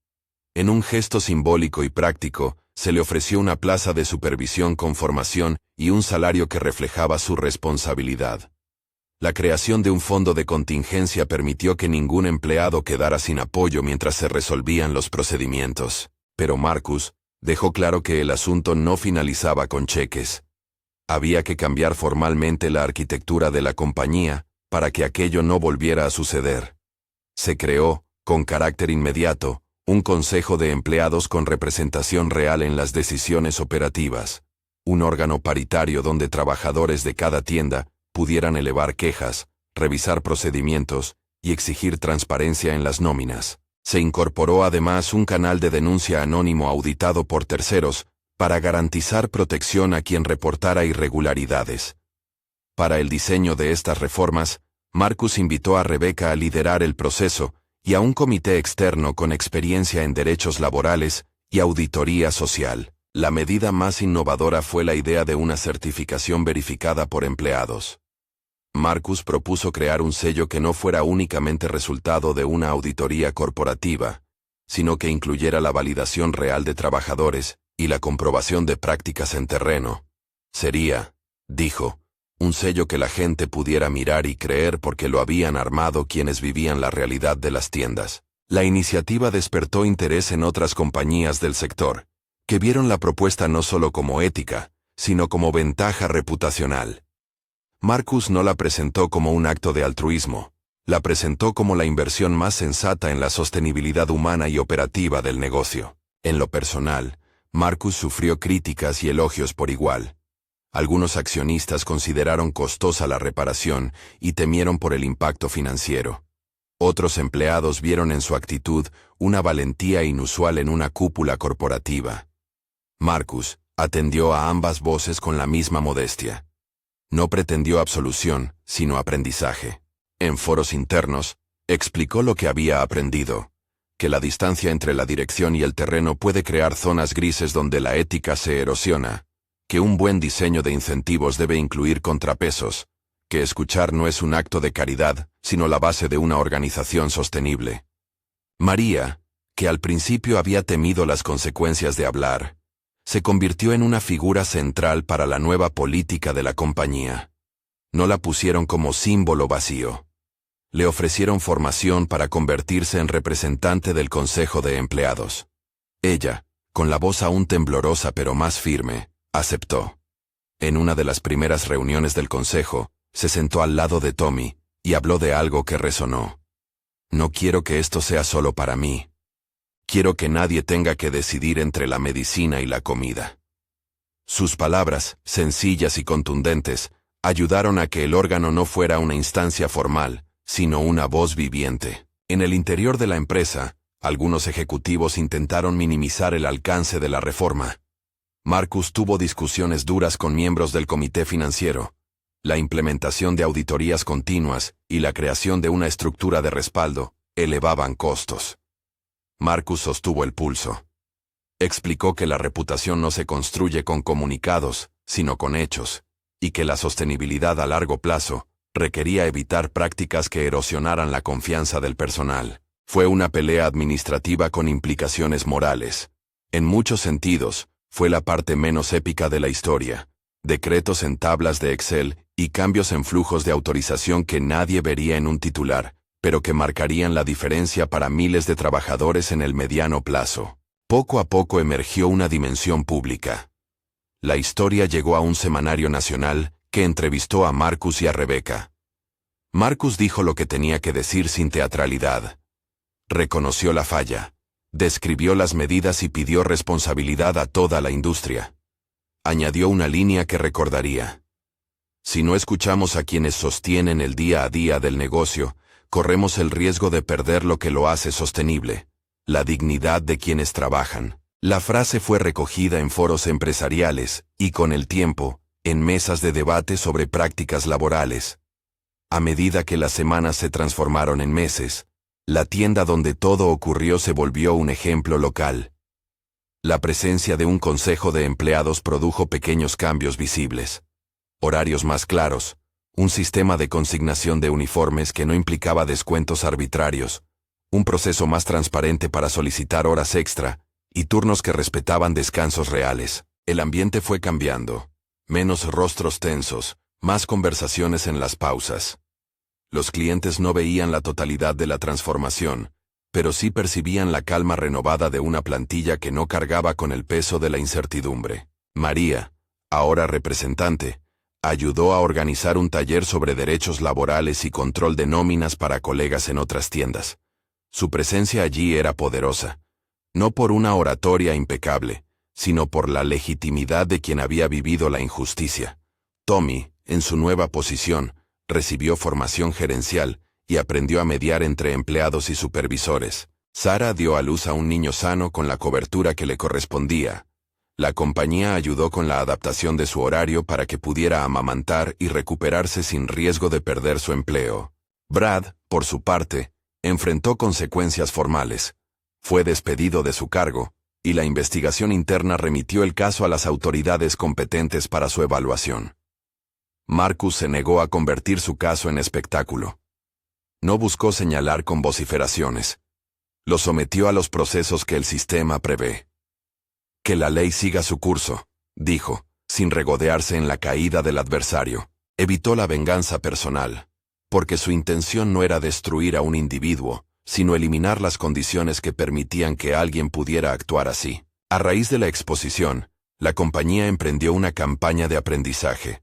En un gesto simbólico y práctico, se le ofreció una plaza de supervisión con formación y un salario que reflejaba su responsabilidad. La creación de un fondo de contingencia permitió que ningún empleado quedara sin apoyo mientras se resolvían los procedimientos. Pero Marcus dejó claro que el asunto no finalizaba con cheques. Había que cambiar formalmente la arquitectura de la compañía para que aquello no volviera a suceder. Se creó, con carácter inmediato, un consejo de empleados con representación real en las decisiones operativas, un órgano paritario donde trabajadores de cada tienda pudieran elevar quejas, revisar procedimientos y exigir transparencia en las nóminas. Se incorporó además un canal de denuncia anónimo auditado por terceros para garantizar protección a quien reportara irregularidades. Para el diseño de estas reformas, Marcus invitó a Rebeca a liderar el proceso y a un comité externo con experiencia en derechos laborales y auditoría social. La medida más innovadora fue la idea de una certificación verificada por empleados. Marcus propuso crear un sello que no fuera únicamente resultado de una auditoría corporativa, sino que incluyera la validación real de trabajadores y la comprobación de prácticas en terreno. Sería, dijo, un sello que la gente pudiera mirar y creer porque lo habían armado quienes vivían la realidad de las tiendas. La iniciativa despertó interés en otras compañías del sector, que vieron la propuesta no solo como ética, sino como ventaja reputacional. Marcus no la presentó como un acto de altruismo, la presentó como la inversión más sensata en la sostenibilidad humana y operativa del negocio. En lo personal, Marcus sufrió críticas y elogios por igual. Algunos accionistas consideraron costosa la reparación y temieron por el impacto financiero. Otros empleados vieron en su actitud una valentía inusual en una cúpula corporativa. Marcus atendió a ambas voces con la misma modestia. No pretendió absolución, sino aprendizaje. En foros internos, explicó lo que había aprendido, que la distancia entre la dirección y el terreno puede crear zonas grises donde la ética se erosiona, que un buen diseño de incentivos debe incluir contrapesos, que escuchar no es un acto de caridad, sino la base de una organización sostenible. María, que al principio había temido las consecuencias de hablar, se convirtió en una figura central para la nueva política de la compañía. No la pusieron como símbolo vacío. Le ofrecieron formación para convertirse en representante del Consejo de Empleados. Ella, con la voz aún temblorosa pero más firme, aceptó. En una de las primeras reuniones del Consejo, se sentó al lado de Tommy y habló de algo que resonó. No quiero que esto sea solo para mí. Quiero que nadie tenga que decidir entre la medicina y la comida. Sus palabras, sencillas y contundentes, ayudaron a que el órgano no fuera una instancia formal, sino una voz viviente. En el interior de la empresa, algunos ejecutivos intentaron minimizar el alcance de la reforma. Marcus tuvo discusiones duras con miembros del comité financiero. La implementación de auditorías continuas y la creación de una estructura de respaldo elevaban costos. Marcus sostuvo el pulso. Explicó que la reputación no se construye con comunicados, sino con hechos, y que la sostenibilidad a largo plazo requería evitar prácticas que erosionaran la confianza del personal. Fue una pelea administrativa con implicaciones morales. En muchos sentidos, fue la parte menos épica de la historia. Decretos en tablas de Excel y cambios en flujos de autorización que nadie vería en un titular, pero que marcarían la diferencia para miles de trabajadores en el mediano plazo. Poco a poco emergió una dimensión pública. La historia llegó a un semanario nacional que entrevistó a Marcus y a Rebecca. Marcus dijo lo que tenía que decir sin teatralidad. Reconoció la falla, describió las medidas y pidió responsabilidad a toda la industria. Añadió una línea que recordaría. Si no escuchamos a quienes sostienen el día a día del negocio, corremos el riesgo de perder lo que lo hace sostenible, la dignidad de quienes trabajan. La frase fue recogida en foros empresariales y, con el tiempo, en mesas de debate sobre prácticas laborales. A medida que las semanas se transformaron en meses, la tienda donde todo ocurrió se volvió un ejemplo local. La presencia de un consejo de empleados produjo pequeños cambios visibles. Horarios más claros, un sistema de consignación de uniformes que no implicaba descuentos arbitrarios, un proceso más transparente para solicitar horas extra, y turnos que respetaban descansos reales. El ambiente fue cambiando. Menos rostros tensos, más conversaciones en las pausas. Los clientes no veían la totalidad de la transformación, pero sí percibían la calma renovada de una plantilla que no cargaba con el peso de la incertidumbre. María, ahora representante, ayudó a organizar un taller sobre derechos laborales y control de nóminas para colegas en otras tiendas. Su presencia allí era poderosa, no por una oratoria impecable, sino por la legitimidad de quien había vivido la injusticia. Tommy, en su nueva posición, recibió formación gerencial y aprendió a mediar entre empleados y supervisores. Sara dio a luz a un niño sano con la cobertura que le correspondía. La compañía ayudó con la adaptación de su horario para que pudiera amamantar y recuperarse sin riesgo de perder su empleo. Brad, por su parte, enfrentó consecuencias formales. Fue despedido de su cargo, y la investigación interna remitió el caso a las autoridades competentes para su evaluación. Marcus se negó a convertir su caso en espectáculo. No buscó señalar con vociferaciones. Lo sometió a los procesos que el sistema prevé. Que la ley siga su curso, dijo, sin regodearse en la caída del adversario. Evitó la venganza personal, porque su intención no era destruir a un individuo, sino eliminar las condiciones que permitían que alguien pudiera actuar así. A raíz de la exposición, la compañía emprendió una campaña de aprendizaje.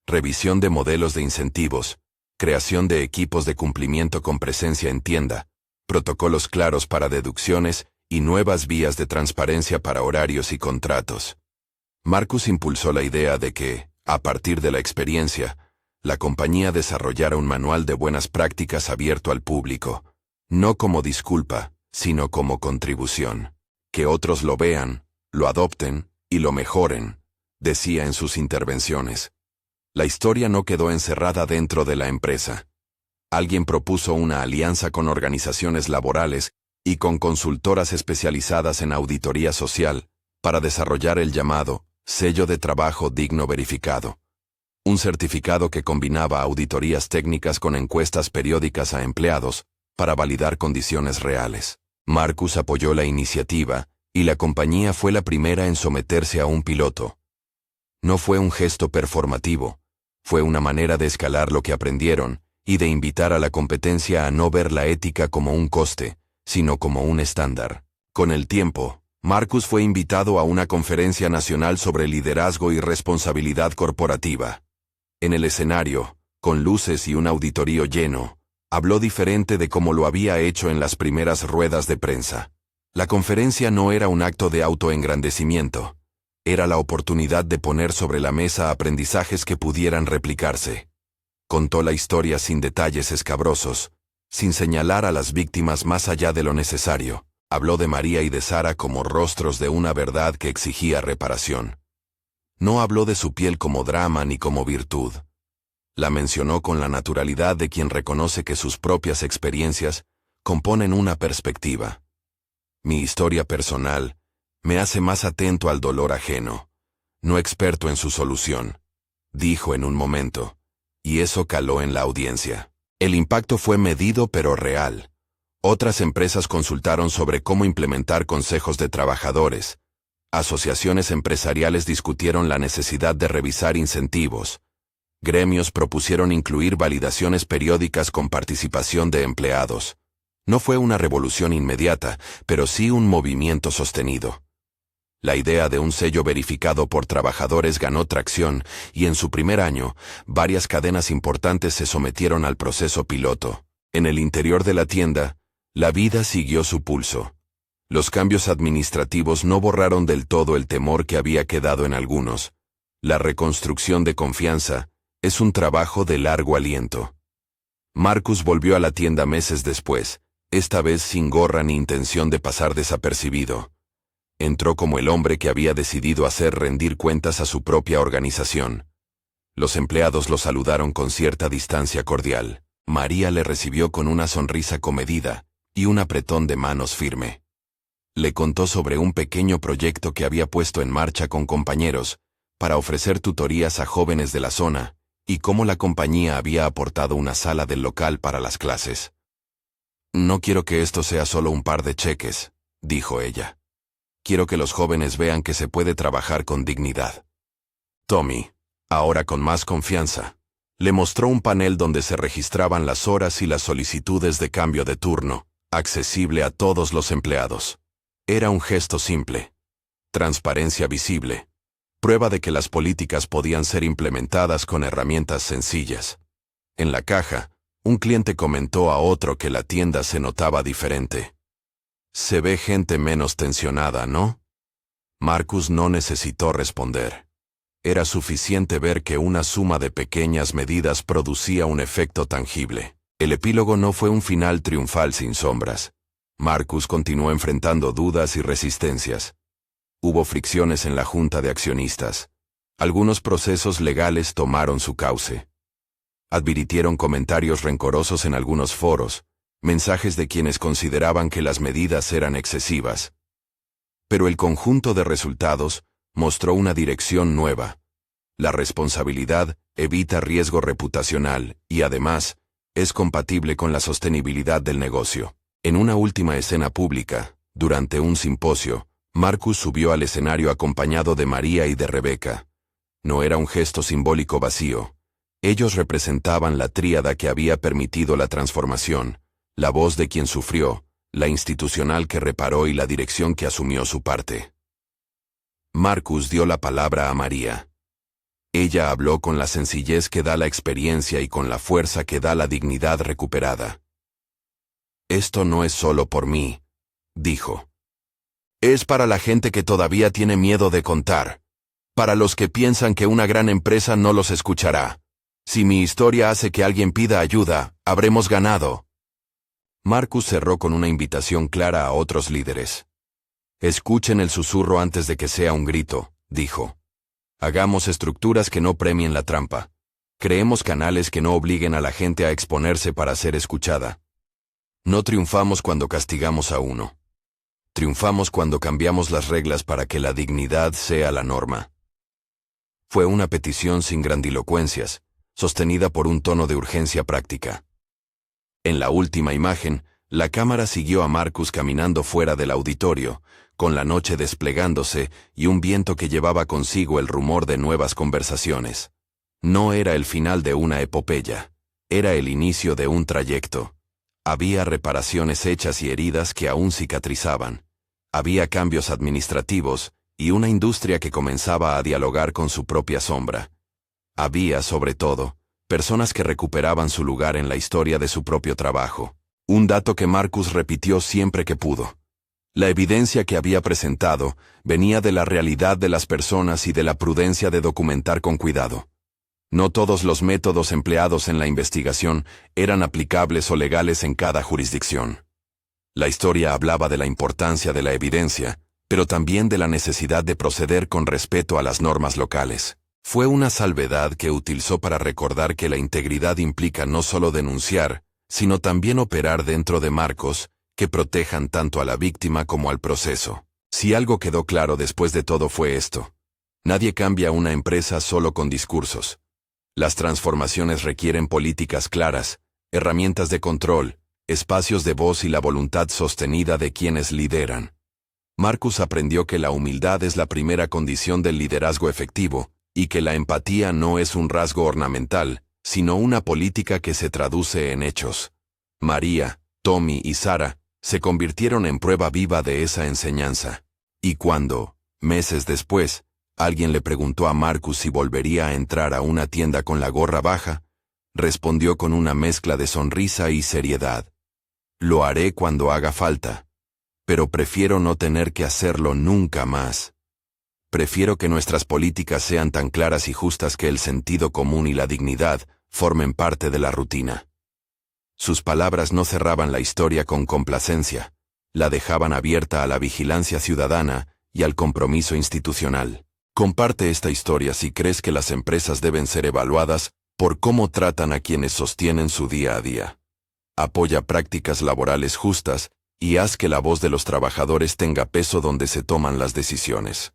revisión de modelos de incentivos, creación de equipos de cumplimiento con presencia en tienda, protocolos claros para deducciones y nuevas vías de transparencia para horarios y contratos. Marcus impulsó la idea de que, a partir de la experiencia, la compañía desarrollara un manual de buenas prácticas abierto al público, no como disculpa, sino como contribución. Que otros lo vean, lo adopten y lo mejoren, decía en sus intervenciones. La historia no quedó encerrada dentro de la empresa. Alguien propuso una alianza con organizaciones laborales y con consultoras especializadas en auditoría social para desarrollar el llamado Sello de Trabajo Digno Verificado. Un certificado que combinaba auditorías técnicas con encuestas periódicas a empleados para validar condiciones reales. Marcus apoyó la iniciativa y la compañía fue la primera en someterse a un piloto. No fue un gesto performativo, fue una manera de escalar lo que aprendieron y de invitar a la competencia a no ver la ética como un coste, sino como un estándar. Con el tiempo, Marcus fue invitado a una conferencia nacional sobre liderazgo y responsabilidad corporativa. En el escenario, con luces y un auditorio lleno, habló diferente de como lo había hecho en las primeras ruedas de prensa. La conferencia no era un acto de autoengrandecimiento. Era la oportunidad de poner sobre la mesa aprendizajes que pudieran replicarse. Contó la historia sin detalles escabrosos, sin señalar a las víctimas más allá de lo necesario. Habló de María y de Sara como rostros de una verdad que exigía reparación. No habló de su piel como drama ni como virtud. La mencionó con la naturalidad de quien reconoce que sus propias experiencias componen una perspectiva. Mi historia personal me hace más atento al dolor ajeno, no experto en su solución, dijo en un momento, y eso caló en la audiencia. El impacto fue medido pero real. Otras empresas consultaron sobre cómo implementar consejos de trabajadores. Asociaciones empresariales discutieron la necesidad de revisar incentivos. Gremios propusieron incluir validaciones periódicas con participación de empleados. No fue una revolución inmediata, pero sí un movimiento sostenido. La idea de un sello verificado por trabajadores ganó tracción y en su primer año, varias cadenas importantes se sometieron al proceso piloto. En el interior de la tienda, la vida siguió su pulso. Los cambios administrativos no borraron del todo el temor que había quedado en algunos. La reconstrucción de confianza es un trabajo de largo aliento. Marcus volvió a la tienda meses después, esta vez sin gorra ni intención de pasar desapercibido. Entró como el hombre que había decidido hacer rendir cuentas a su propia organización. Los empleados lo saludaron con cierta distancia cordial. María le recibió con una sonrisa comedida y un apretón de manos firme. Le contó sobre un pequeño proyecto que había puesto en marcha con compañeros para ofrecer tutorías a jóvenes de la zona y cómo la compañía había aportado una sala del local para las clases. «No quiero que esto sea solo un par de cheques», dijo ella. «Quiero que los jóvenes vean que se puede trabajar con dignidad». Tommy, ahora con más confianza, le mostró un panel donde se registraban las horas y las solicitudes de cambio de turno, accesible a todos los empleados. Era un gesto simple. Transparencia visible. Prueba de que las políticas podían ser implementadas con herramientas sencillas. En la caja, un cliente comentó a otro que la tienda se notaba diferente. «Se ve gente menos tensionada, ¿no?» Marcus no necesitó responder. Era suficiente ver que una suma de pequeñas medidas producía un efecto tangible. El epílogo no fue un final triunfal sin sombras. Marcus continuó enfrentando dudas y resistencias. Hubo fricciones en la junta de accionistas. Algunos procesos legales tomaron su cauce. Advirtieron comentarios rencorosos en algunos foros, mensajes de quienes consideraban que las medidas eran excesivas. Pero el conjunto de resultados mostró una dirección nueva. La responsabilidad evita riesgo reputacional y, además, es compatible con la sostenibilidad del negocio. En una última escena pública, durante un simposio, Marcus subió al escenario acompañado de María y de Rebeca. No era un gesto simbólico vacío. Ellos representaban la tríada que había permitido la transformación, la voz de quien sufrió, la institucional que reparó y la dirección que asumió su parte. Marcus dio la palabra a María. Ella habló con la sencillez que da la experiencia y con la fuerza que da la dignidad recuperada. «Esto no es solo por mí», dijo. «Es para la gente que todavía tiene miedo de contar. Para los que piensan que una gran empresa no los escuchará. Si mi historia hace que alguien pida ayuda, habremos ganado». Marcus cerró con una invitación clara a otros líderes. «Escuchen el susurro antes de que sea un grito», dijo. «Hagamos estructuras que no premien la trampa. Creemos canales que no obliguen a la gente a exponerse para ser escuchada. No triunfamos cuando castigamos a uno. Triunfamos cuando cambiamos las reglas para que la dignidad sea la norma». Fue una petición sin grandilocuencias, sostenida por un tono de urgencia práctica. En la última imagen, la cámara siguió a Marcus caminando fuera del auditorio, con la noche desplegándose y un viento que llevaba consigo el rumor de nuevas conversaciones. No era el final de una epopeya, era el inicio de un trayecto. Había reparaciones hechas y heridas que aún cicatrizaban. Había cambios administrativos y una industria que comenzaba a dialogar con su propia sombra. Había, sobre todo, personas que recuperaban su lugar en la historia de su propio trabajo. Un dato que Marcus repitió siempre que pudo. La evidencia que había presentado venía de la realidad de las personas y de la prudencia de documentar con cuidado. No todos los métodos empleados en la investigación eran aplicables o legales en cada jurisdicción. La historia hablaba de la importancia de la evidencia, pero también de la necesidad de proceder con respeto a las normas locales. Fue una salvedad que utilizó para recordar que la integridad implica no solo denunciar, sino también operar dentro de marcos que protejan tanto a la víctima como al proceso. Si algo quedó claro después de todo fue esto: nadie cambia una empresa solo con discursos. Las transformaciones requieren políticas claras, herramientas de control, espacios de voz y la voluntad sostenida de quienes lideran. Marcus aprendió que la humildad es la primera condición del liderazgo efectivo, y que la empatía no es un rasgo ornamental, sino una política que se traduce en hechos. María, Tommy y Sara se convirtieron en prueba viva de esa enseñanza. Y cuando, meses después, alguien le preguntó a Marcus si volvería a entrar a una tienda con la gorra baja, respondió con una mezcla de sonrisa y seriedad: «Lo haré cuando haga falta, pero prefiero no tener que hacerlo nunca más. Prefiero que nuestras políticas sean tan claras y justas que el sentido común y la dignidad formen parte de la rutina». Sus palabras no cerraban la historia con complacencia, la dejaban abierta a la vigilancia ciudadana y al compromiso institucional. Comparte esta historia si crees que las empresas deben ser evaluadas por cómo tratan a quienes sostienen su día a día. Apoya prácticas laborales justas y haz que la voz de los trabajadores tenga peso donde se toman las decisiones.